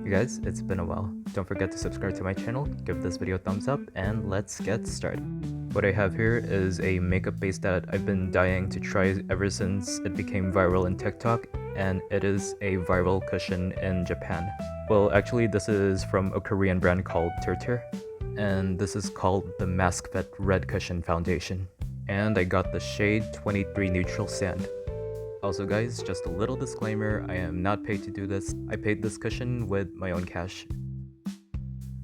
Hey guys, it's been a while. Don't forget to subscribe to my channel, give this video a thumbs up, and let's get started. What I have here is a makeup base that I've been dying to try ever since it became viral in TikTok, and it is a viral cushion in Japan. Well, actually this is from a Korean brand called TIRTIR, and this is called the Mask Fit Red Cushion Foundation. And I got the shade 23 Neutral Sand. Also guys, just a little disclaimer, I am not paid to do this. I paid this cushion with my own cash.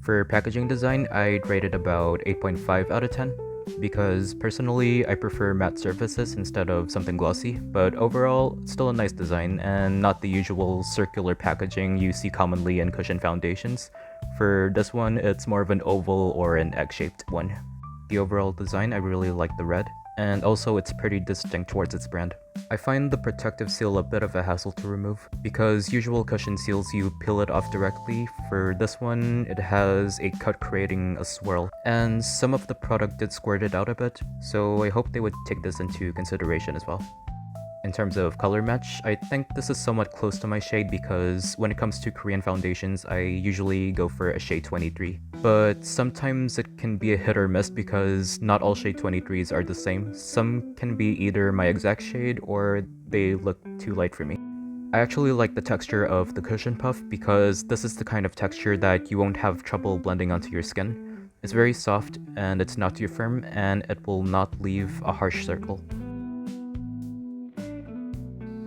For packaging design, I'd rate it about 8.5 out of 10 because personally I prefer matte surfaces instead of something glossy, but overall it's still a nice design and not the usual circular packaging you see commonly in cushion foundations. For this one, it's more of an oval or an egg-shaped one. The overall design, I really like the red, and also it's pretty distinct towards its brand. I find the protective seal a bit of a hassle to remove, because usual cushion seals you peel it off directly. For this one, it has a cut creating a swirl, and some of the product did squirt it out a bit, so I hope they would take this into consideration as well. In terms of color match, I think this is somewhat close to my shade because when it comes to Korean foundations, I usually go for a shade 23. But sometimes it can be a hit or miss because not all shade 23s are the same. Some can be either my exact shade or they look too light for me. I actually like the texture of the cushion puff because this is the kind of texture that you won't have trouble blending onto your skin. It's very soft and it's not too firm and it will not leave a harsh circle.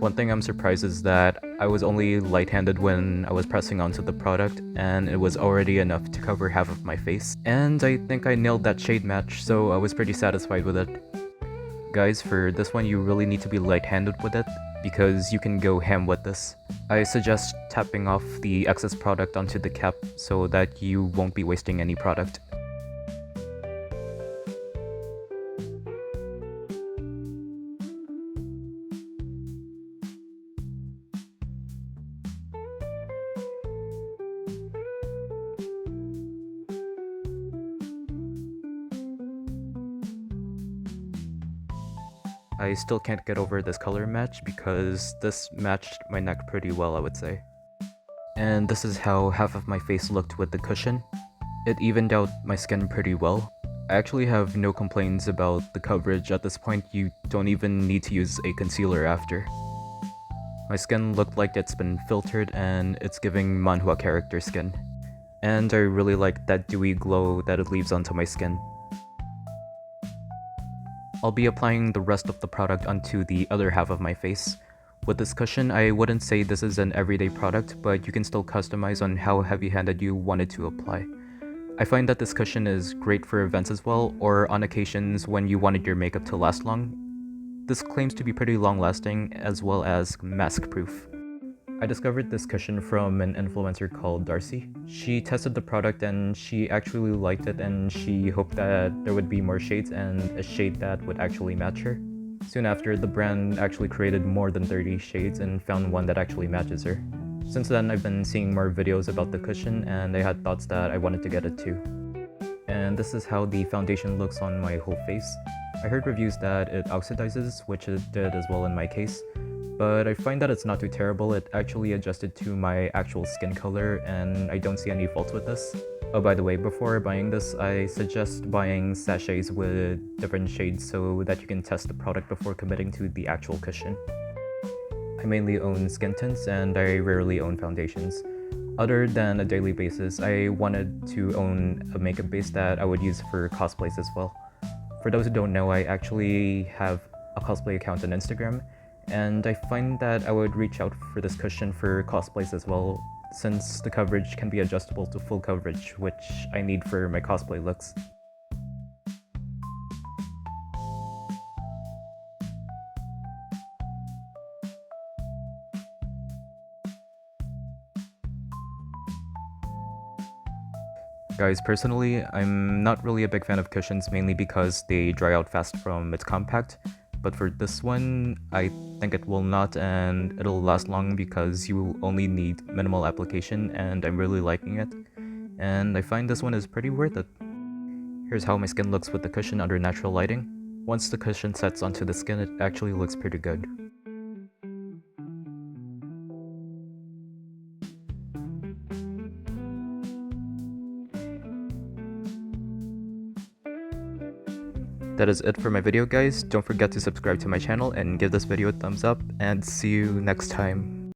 One thing I'm surprised is that I was only light-handed when I was pressing onto the product, and it was already enough to cover half of my face. And I think I nailed that shade match, so I was pretty satisfied with it. Guys, for this one you really need to be light-handed with it, because you can go ham with this. I suggest tapping off the excess product onto the cap so that you won't be wasting any product. I still can't get over this color match because this matched my neck pretty well, I would say. And this is how half of my face looked with the cushion. It evened out my skin pretty well. I actually have no complaints about the coverage. At this point, you don't even need to use a concealer after. My skin looked like it's been filtered and it's giving manhwa character skin. And I really like that dewy glow that it leaves onto my skin. I'll be applying the rest of the product onto the other half of my face. With this cushion, I wouldn't say this is an everyday product, but you can still customize on how heavy-handed you want it to apply. I find that this cushion is great for events as well, or on occasions when you wanted your makeup to last long. This claims to be pretty long-lasting, as well as mask-proof. I discovered this cushion from an influencer called Darcy. She tested the product and she actually liked it and she hoped that there would be more shades and a shade that would actually match her. Soon after, the brand actually created more than 30 shades and found one that actually matches her. Since then, I've been seeing more videos about the cushion and I had thoughts that I wanted to get it too. And this is how the foundation looks on my whole face. I heard reviews that it oxidizes, which it did as well in my case. But I find that it's not too terrible. It actually adjusted to my actual skin color and I don't see any faults with this. Oh, by the way, before buying this, I suggest buying sachets with different shades so that you can test the product before committing to the actual cushion. I mainly own skin tints and I rarely own foundations. Other than a daily basis, I wanted to own a makeup base that I would use for cosplays as well. For those who don't know, I actually have a cosplay account on Instagram, and I find that I would reach out for this cushion for cosplays as well, since the coverage can be adjustable to full coverage, which I need for my cosplay looks. Guys, personally, I'm not really a big fan of cushions mainly because they dry out fast from its compact. But for this one, I think it will not and it'll last long because you will only need minimal application and I'm really liking it. And I find this one is pretty worth it. Here's how my skin looks with the cushion under natural lighting. Once the cushion sets onto the skin, it actually looks pretty good. That is it for my video, guys. Don't forget to subscribe to my channel and give this video a thumbs up, and see you next time.